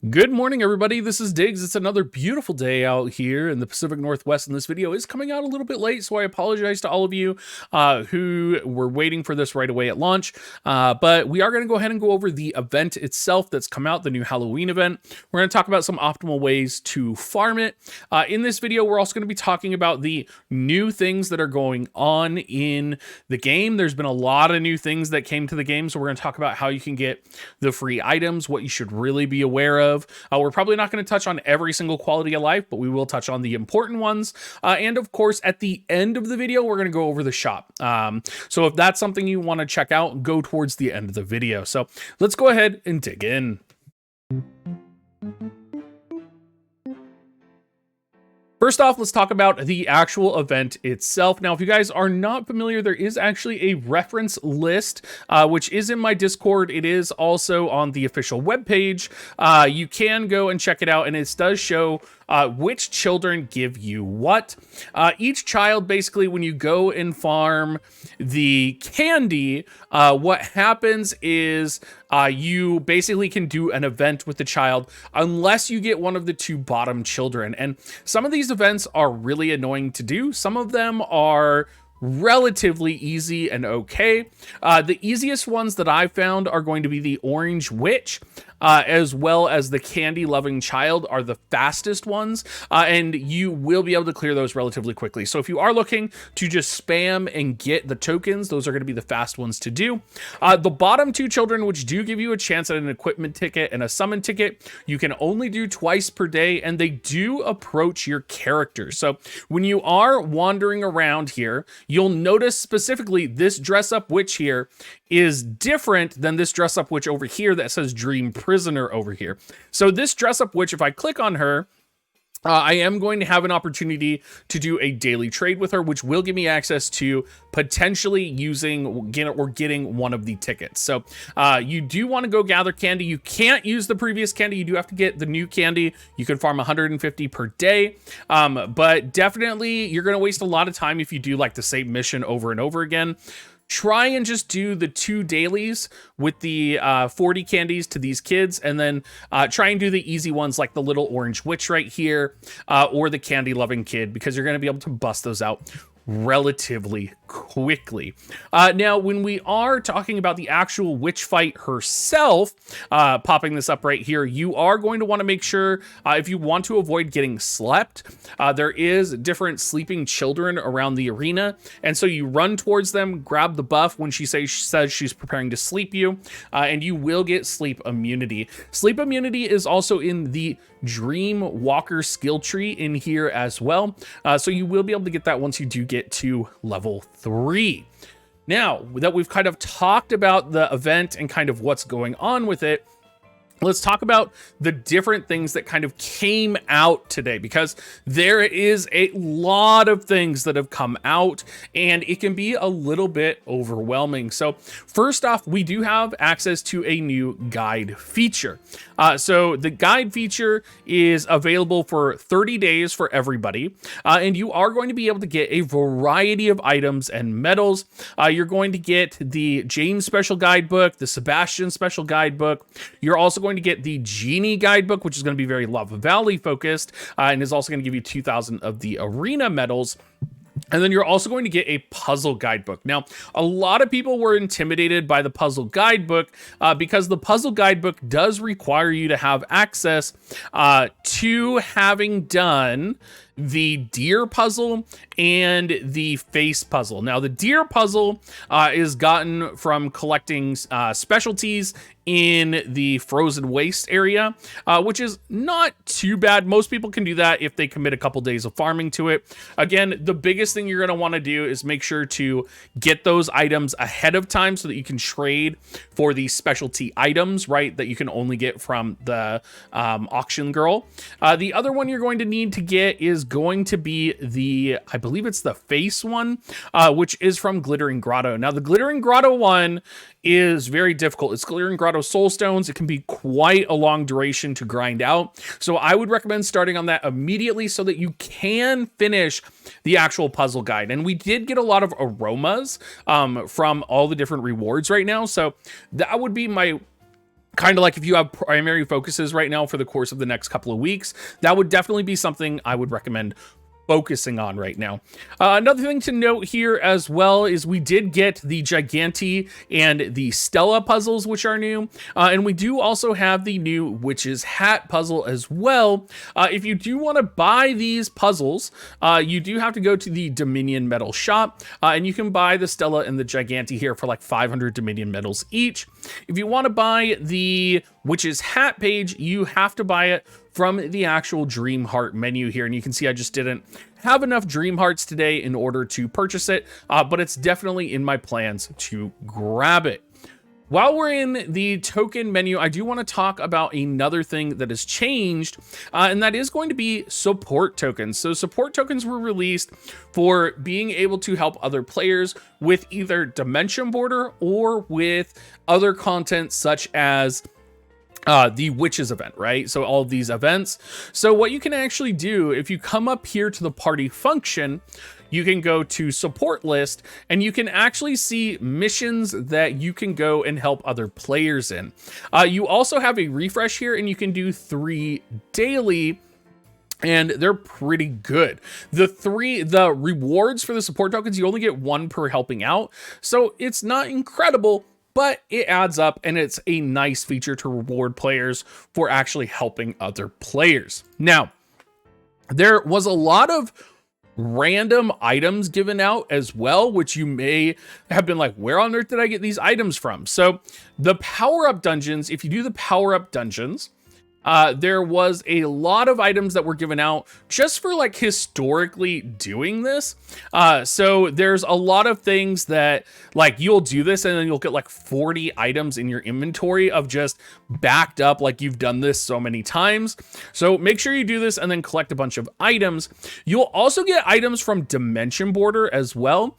Good morning, everybody. This is Diggs. It's another beautiful day out here in the Pacific Northwest, and this video is coming out a little bit late, so I apologize to all of you who were waiting for this right away at launch. But we are going to go ahead and go over the event itself that's come out, the new Halloween event. We're going to talk about some optimal ways to farm it. In this video, we're also going to be talking about the new things that are going on in the game. There's been a lot of new things that came to the game, so we're going to talk about how you can get the free items, what you should really be aware of. We're probably not going to touch on every single quality of life, but we will touch on the important ones. And of course, at the end of the video, we're going to go over the shop. So if that's something you want to check out, go towards the end of the video. So let's go ahead and dig in. First off, let's talk about the actual event itself. Now, if you guys are not familiar, there is actually a reference list, which is in my Discord. It is also on the official webpage. You can go and check it out, and it does show which children give you what. Each child, basically, when you go and farm the candy, what happens is you basically can do an event with the child unless you get one of the two bottom children. And some of these events are really annoying to do. Some of them are relatively easy and okay. The easiest ones that I've found are going to be the Orange Witch, as well as the Candy Loving Child are the fastest ones, and you will be able to clear those relatively quickly. So if you are looking to just spam and get the tokens, those are going to be the fast ones to do. The bottom two children, which do give you a chance at an equipment ticket and a summon ticket, you can only do twice per day, and they do approach your character. So when you are wandering around here, you'll notice specifically this dress up witch here is different than this dress up witch over here that says Dream Prisoner over here. So this dress up witch, if I click on her, I am going to have an opportunity to do a daily trade with her, which will give me access to potentially using or getting one of the tickets. So you do want to go gather candy. You can't use the previous candy. You do have to get the new candy. You can farm 150 per day, but definitely you're going to waste a lot of time if you do like the same mission over and over again. Try and just do the 2 dailies with the 40 candies to these kids, and then try and do the easy ones like the little Orange Witch right here, or the Candy Loving Kid, because you're going to be able to bust those out relatively quickly. Now, when we are talking about the actual witch fight herself, popping this up right here, you are going to want to make sure, if you want to avoid getting slept, there is different sleeping children around the arena, and so you run towards them, grab the buff when she says she's preparing to sleep you, and you will get sleep immunity. Sleep immunity is also in the Dream Walker skill tree in here as well, so you will be able to get that once you do get to level 3. Now that we've kind of talked about the event and kind of what's going on with it, let's talk about the different things that kind of came out today, because there is a lot of things that have come out and it can be a little bit overwhelming. So first off, we do have access to a new guide feature. So the guide feature is available for 30 days for everybody. And you are going to be able to get a variety of items and medals. You're going to get the Jane Special Guidebook, the Sebastian Special Guidebook. You're also going to get the Genie Guidebook, which is going to be very Lava Valley focused, and is also going to give you 2,000 of the arena medals. And then you're also going to get a puzzle guidebook. Now, a lot of people were intimidated by the puzzle guidebook because the puzzle guidebook does require you to have access to having done the deer puzzle and the face puzzle. Now, the deer puzzle is gotten from collecting specialties in the frozen waste area, which is not too bad. Most people can do that if they commit a couple days of farming to it. Again, the biggest thing you're going to want to do is make sure to get those items ahead of time so that you can trade for these specialty items, right, that you can only get from the auction girl. The other one you're going to need to get is going to be the, I believe it's the face one, which is from Glittering Grotto. Now, the Glittering Grotto one is very difficult. It's Glittering Grotto Soul Stones. It can be quite a long duration to grind out. So I would recommend starting on that immediately so that you can finish the actual puzzle guide. And we did get a lot of aromas from all the different rewards right now. So that would be my kind of like if you have primary focuses right now for the course of the next couple of weeks, that would definitely be something I would recommend focusing on right now. Another thing to note here as well is we did get the Giganti and the Stella puzzles, which are new. And we do also have the new Witch's Hat puzzle as well. If you do want to buy these puzzles, you do have to go to the Dominion Metal shop, and you can buy the Stella and the Giganti here for like 500 Dominion medals each. If you want to buy the Witch's Hat page, you have to buy it from the actual Dream Heart menu here. And you can see I just didn't have enough Dream Hearts today in order to purchase it, but it's definitely in my plans to grab it. While we're in the token menu, I do want to talk about another thing that has changed, and that is going to be support tokens. So support tokens were released for being able to help other players with either Dimension Border or with other content such as the Witches event, right? So all of these events. So what you can actually do, if you come up here to the party function, you can go to support list and you can actually see missions that you can go and help other players in. You also have a refresh here and you can do 3 daily, and they're pretty good. The rewards for the support tokens, you only get 1 per helping out. So it's not incredible, but it adds up and it's a nice feature to reward players for actually helping other players. Now, there was a lot of random items given out as well, which you may have been like, where on earth did I get these items from? So the power-up dungeons, if you do the power-up dungeons, there was a lot of items that were given out just for like historically doing this. So there's a lot of things that like you'll do this and then you'll get like 40 items in your inventory of just backed up like you've done this so many times. So make sure you do this and then collect a bunch of items. You'll also get items from Dimension Border as well.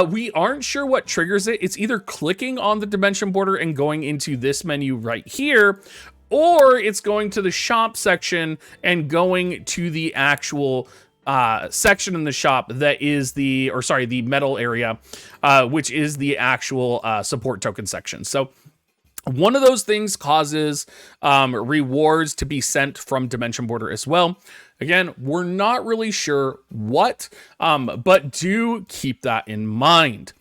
We aren't sure what triggers it. It's either clicking on the Dimension Border and going into this menu right here, or it's going to the shop section and going to the actual section in the shop that is the metal area, which is the actual support token section. So one of those things causes rewards to be sent from Dimension Border as well. Again, we're not really sure what, but do keep that in mind.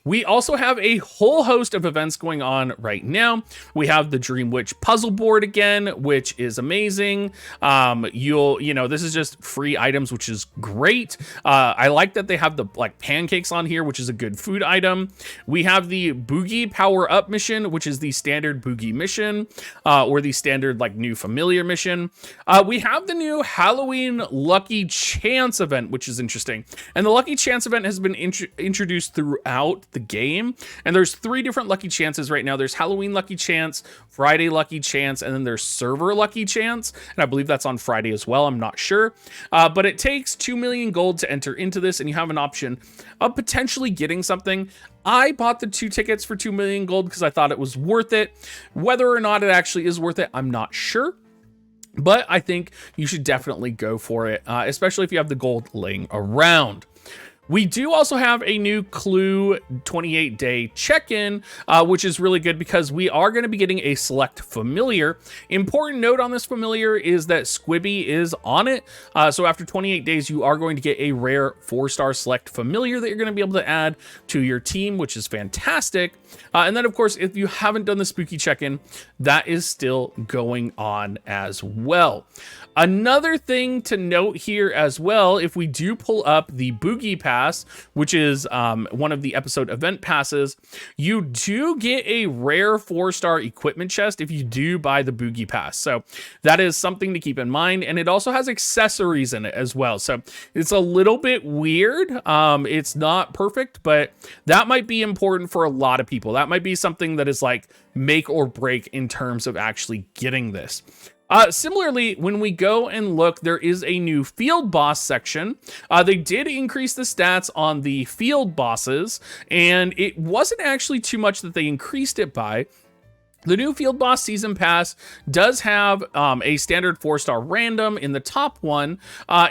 We also have a whole host of events going on right now. We have the Dream Witch puzzle board again, which is amazing. This is just free items, which is great. I like that they have the like pancakes on here, which is a good food item. We have the Boogie Power Up mission, which is the standard Boogie mission, or the standard like new familiar mission. We have the new Halloween Lucky Chance event, which is interesting. And the Lucky Chance event has been introduced throughout the game, and there's 3 different lucky chances right now. There's Halloween Lucky Chance, Friday Lucky Chance, and then there's Server Lucky Chance, and I believe that's on Friday as well. I'm not sure, but it takes 2 million gold to enter into this, and you have an option of potentially getting something. I bought the 2 tickets for 2 million gold because I thought it was worth it. Whether or not it actually is worth it, I'm not sure, but I think you should definitely go for it, especially if you have the gold laying around. We do also have a new Clue 28-day check-in, which is really good because we are going to be getting a select familiar. Important note on this familiar is that Squibby is on it. So after 28 days, you are going to get a rare 4-star select familiar that you're going to be able to add to your team, which is fantastic. And then, of course, if you haven't done the spooky check-in, that is still going on as well. Another thing to note here as well, if we do pull up the Boogie Pass, which is one of the episode event passes, you do get a rare 4-star equipment chest if you do buy the Boogie Pass. So that is something to keep in mind. And it also has accessories in it as well. So it's a little bit weird. It's not perfect, but that might be important for a lot of people. That might be something that is like make or break in terms of actually getting this. Similarly, when we go and look, there is a new field boss section. They did increase the stats on the field bosses, and it wasn't actually too much that they increased it by. The new Field Boss Season Pass does have a standard 4-star random in the top one.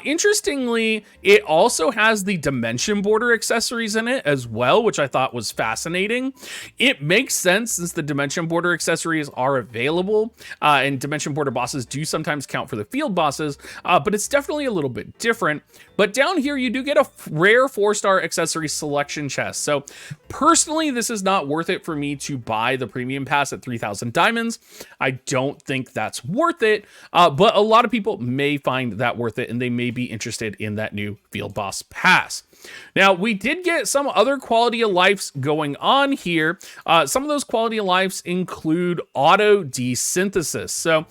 Interestingly, it also has the Dimension Border accessories in it as well, which I thought was fascinating. It makes sense since the Dimension Border accessories are available, and Dimension Border bosses do sometimes count for the Field Bosses, but it's definitely a little bit different. But down here, you do get a rare 4-star accessory selection chest. So personally, this is not worth it for me to buy the Premium Pass at 3,000 diamonds. I don't think that's worth it, but a lot of people may find that worth it, and they may be interested in that new Field Boss Pass. Now, we did get some other quality of lives going on here. Some of those quality of lives include auto desynthesis. So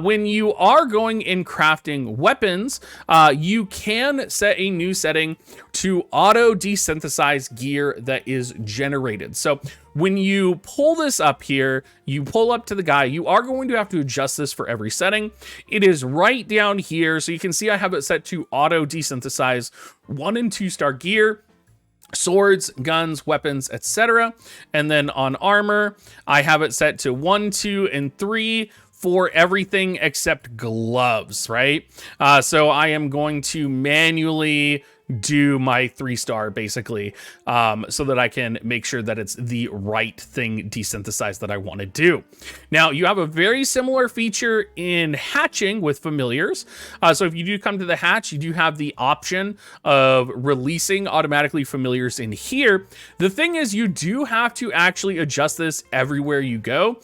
when you are going and crafting weapons, you can set a new setting to auto desynthesize gear that is generated. So when you pull this up here, you pull up to the guy, you are going to have to adjust this for every setting. It is right down here. So you can see I have it set to auto desynthesize 1 and 2-star gear, swords, guns, weapons, etc. And then on armor, I have it set to 1, 2, and 3 for everything except gloves, right? So I am going to manually do my 3-star basically, so that I can make sure that it's the right thing desynthesized that I want to do. Now, you have a very similar feature in hatching with familiars. So if you do come to the hatch, you do have the option of releasing automatically familiars in here. The thing is, you do have to actually adjust this everywhere you go.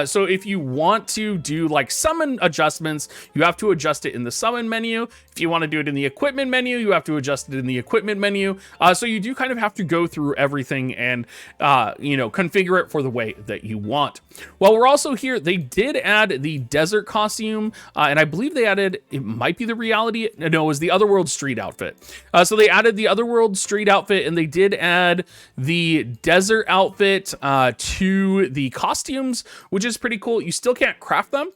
So if you want to do like summon adjustments, you have to adjust it in the summon menu. If you want to do it in the equipment menu, you have to adjust it in the equipment menu. So you do kind of have to go through everything and, configure it for the way that you want. While we're also here, they did add the desert costume, and I believe they added, it might be the reality, no, it was the Otherworld street outfit. So they added the Otherworld street outfit, and they did add the desert outfit to the costumes, which is pretty cool. You still can't craft them,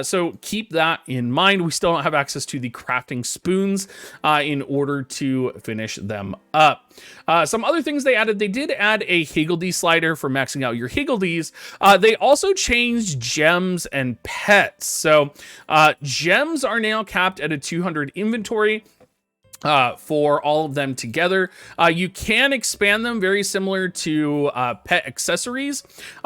so keep that in mind. We still don't have access to the crafting spoons in order to finish them up. Some other things they added, they did add a Higgledy slider for maxing out your Higgledies. They also changed gems and pets. So gems are now capped at a 200 inventory. For all of them together. You can expand them very similar to pet accessories.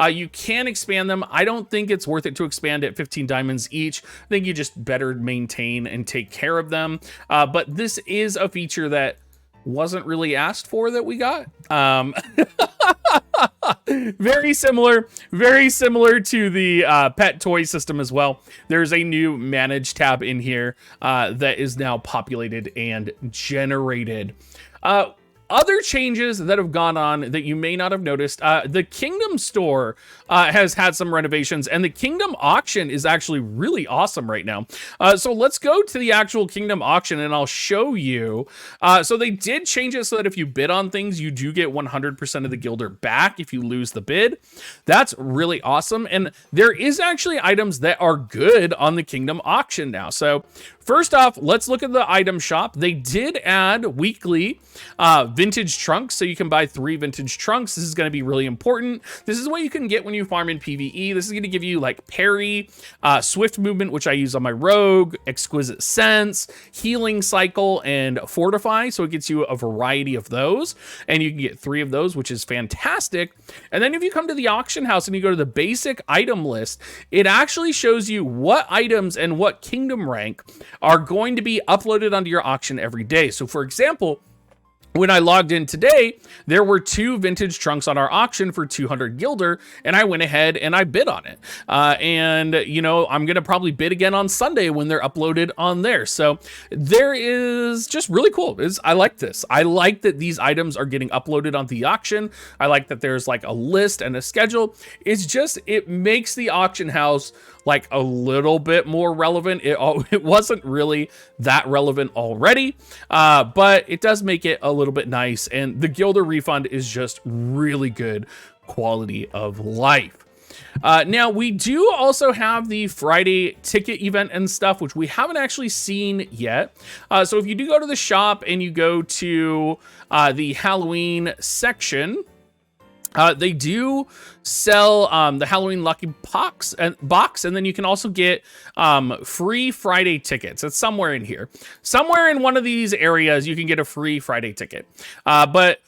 You can expand them. I don't think it's worth it to expand at 15 diamonds each. I think you just better maintain and take care of them. But this is a feature that wasn't really asked for that we got. Very similar to the pet toy system as well. There's a new manage tab in here that is now populated and generated. Other changes that have gone on that you may not have noticed, the Kingdom store has had some renovations, and the Kingdom auction is actually really awesome right now. So let's go to the actual Kingdom auction and I'll show you. So they did change it so that if you bid on things, you do get 100% of the gilder back if you lose the bid. That's really awesome. And there is actually items that are good on the Kingdom auction now. So first off, let's look at the item shop. They did add weekly vintage trunks, so you can buy 3 vintage trunks. This is going to be really important. This is what you can get when you farm in PvE. This is going to give you like parry, swift movement, which I use on my rogue, exquisite sense, healing cycle, and fortify. So it gets you a variety of those, and you can get 3 of those, which is fantastic. And then if you come to the auction house and you go to the basic item list, it actually shows you what items and what kingdom rank are going to be uploaded onto your auction every day. So for example, when I logged in today, there were 2 vintage trunks on our auction for 200 gilder, and I went ahead and I bid on it. And, I'm going to probably bid again on Sunday when they're uploaded on there. So there is just really cool. I like this. I like that these items are getting uploaded onto the auction. I like that there's like a list and a schedule. It makes the auction house like a little bit more relevant. It wasn't really that relevant already, but it does make it a little bit nice, and the gilder refund is just really good quality of life. Now we do also have the Friday ticket event and stuff, which we haven't actually seen yet. So if you do go to the shop and you go to the Halloween section, They do sell the Halloween Lucky box, and then you can also get free Friday tickets. It's somewhere in here. Somewhere in one of these areas, you can get a free Friday ticket. But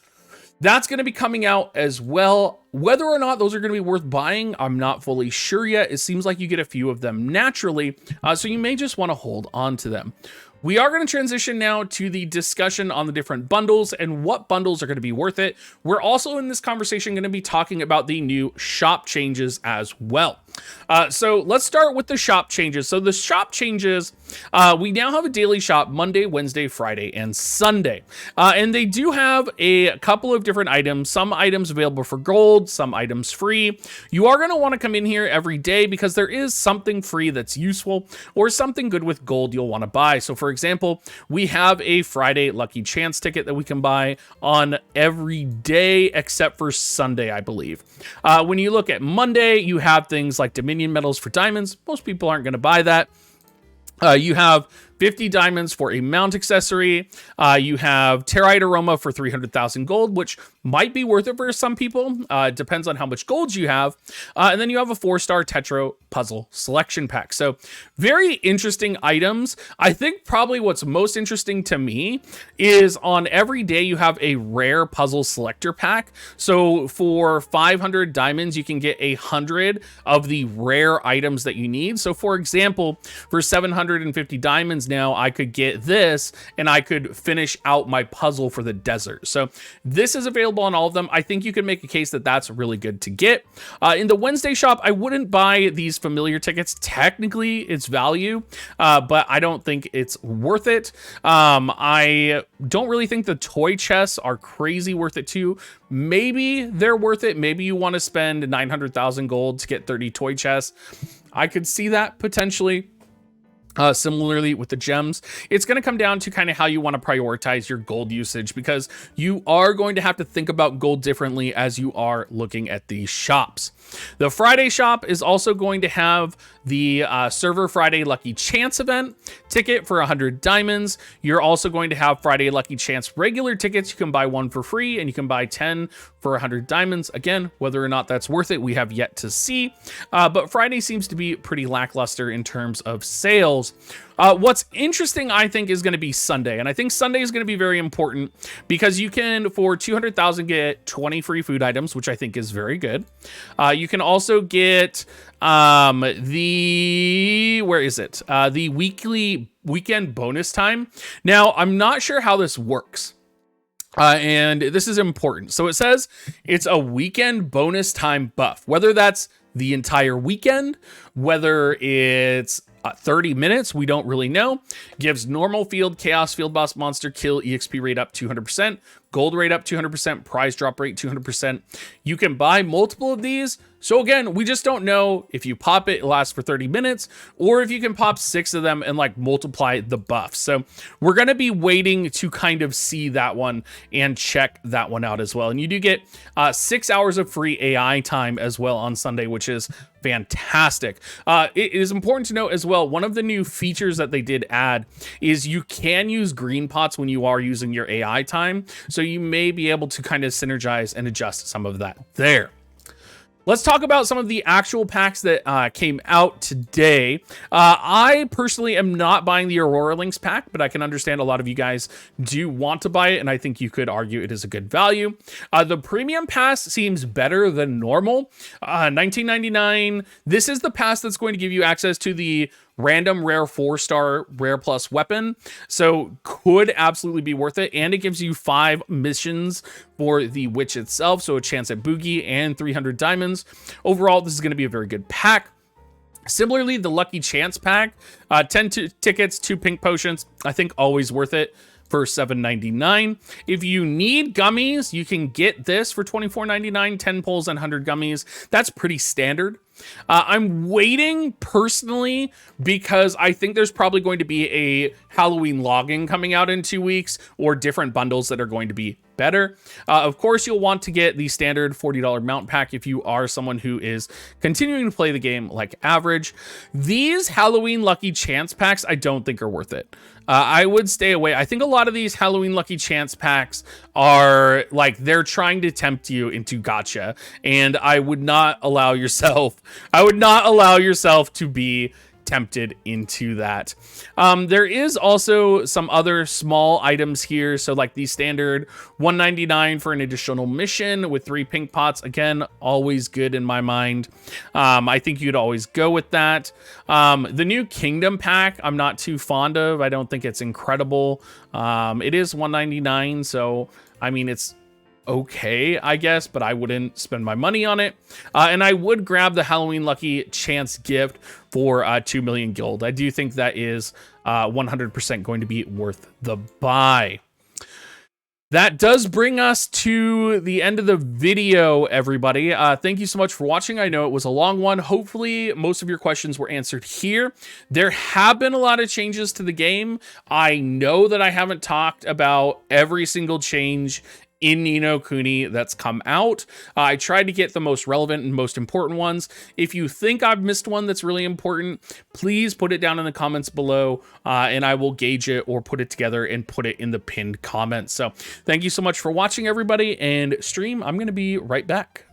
that's going to be coming out as well. Whether or not those are going to be worth buying, I'm not fully sure yet. It seems like you get a few of them naturally, so you may just want to hold on to them. We are going to transition now to the discussion on the different bundles and what bundles are going to be worth it. We're also in this conversation going to be talking about the new shop changes as well. So let's start with the shop changes. So the shop changes, we now have a daily shop Monday, Wednesday, Friday, and Sunday. And they do have a couple of different items, some items available for gold, some items free. You are going to want to come in here every day because there is something free that's useful or something good with gold you'll want to buy. So for example, we have a Friday Lucky Chance ticket that we can buy on every day except for Sunday, I believe. When you look at Monday, you have things like Dominion medals for diamonds. Most people aren't going to buy that. You have 50 diamonds for a mount accessory. You have Territe Aroma for 300,000 gold, which might be worth it for some people. It depends on how much gold you have. And then you have a 4-star Tetro puzzle selection pack. So very interesting items. I think probably what's most interesting to me is on every day you have a rare puzzle selector pack. So for 500 diamonds, you can get 100 of the rare items that you need. So for example, for 750 diamonds, now I could get this and I could finish out my puzzle for the desert. So this is available on all of them. I think you can make a case that that's really good to get. In the Wednesday shop, I wouldn't buy these familiar tickets. Technically, it's value, but I don't think it's worth it. I don't really think the toy chests are crazy worth it too. Maybe they're worth it. Maybe you want to spend 900,000 gold to get 30 toy chests. I could see that potentially. Similarly with the gems, it's going to come down to kind of how you want to prioritize your gold usage, because you are going to have to think about gold differently as you are looking at these shops. The Friday shop is also going to have the Server Friday Lucky Chance event ticket for 100 diamonds. You're also going to have Friday Lucky Chance regular tickets. You can buy one for free and you can buy 10 for 100 diamonds. Again, whether or not that's worth it, we have yet to see. But Friday seems to be pretty lackluster in terms of sales. What's interesting, I think, is going to be Sunday. And I think Sunday is going to be very important because you can, for 200,000, get 20 free food items, which I think is very good. You can also get the weekend bonus time. Now, I'm not sure how this works. And this is important. So it says it's a weekend bonus time buff, whether that's the entire weekend, whether it's 30 minutes, we don't really know. Gives normal field, chaos, field boss, monster, kill, EXP rate up 200%, gold rate up 200%, prize drop rate 200%. You can buy multiple of these. So again, we just don't know if you pop it, it lasts for 30 minutes, or if you can pop 6 of them and like multiply the buffs. So we're going to be waiting to kind of see that one and check that one out as well. And you do get 6 hours of free AI time as well on Sunday, which is fantastic. It is important to note as well, one of the new features that they did add is you can use green pots when you are using your AI time. So you may be able to kind of synergize and adjust some of that there. Let's talk about some of the actual packs that came out today. I personally am not buying the Aurora Links pack, but I can understand a lot of you guys do want to buy it, and I think you could argue it is a good value. The Premium Pass seems better than normal. $19.99. This is the pass that's going to give you access to the random rare 4-star rare plus weapon, so could absolutely be worth it. And it gives you 5 missions for the witch itself, so a chance at Boogie and 300 diamonds. Overall, this is going to be a very good pack. Similarly, the Lucky Chance pack, 10 tickets, 2 pink potions, I think always worth it for $7.99. If you need gummies, you can get this for $24.99, 10 pulls and 100 gummies. That's pretty standard. I'm waiting personally because I think there's probably going to be a Halloween login coming out in 2 weeks, or different bundles that are going to be better. Of course, you'll want to get the standard $40 mount pack if you are someone who is continuing to play the game like average. These Halloween lucky chance packs I don't think are worth it. I would stay away. I think a lot of these Halloween lucky chance packs are like, they're trying to tempt you into gotcha, and I would not allow yourself to be tempted into that. There is also some other small items here. So like the standard $1.99 for an additional mission with 3 pink pots. Again, always good in my mind. I think you'd always go with that. The new Kingdom pack, I'm not too fond of. I don't think it's incredible. It is $1.99. So, I mean, it's okay, I guess, but I wouldn't spend my money on it. And I would grab the Halloween lucky chance gift for 2 million gold. I do think that is 100% going to be worth the buy. That does bring us to the end of the video, everybody. Thank you so much for watching. I know it was a long one. Hopefully, most of your questions were answered here. There have been a lot of changes to the game. I know that I haven't talked about every single change in Ni no Kuni that's come out. I tried to get the most relevant and most important ones. If you think I've missed one that's really important, please put it down in the comments below, and I will gauge it or put it together and put it in the pinned comments. So thank you so much for watching, everybody, and stream, I'm going to be right back.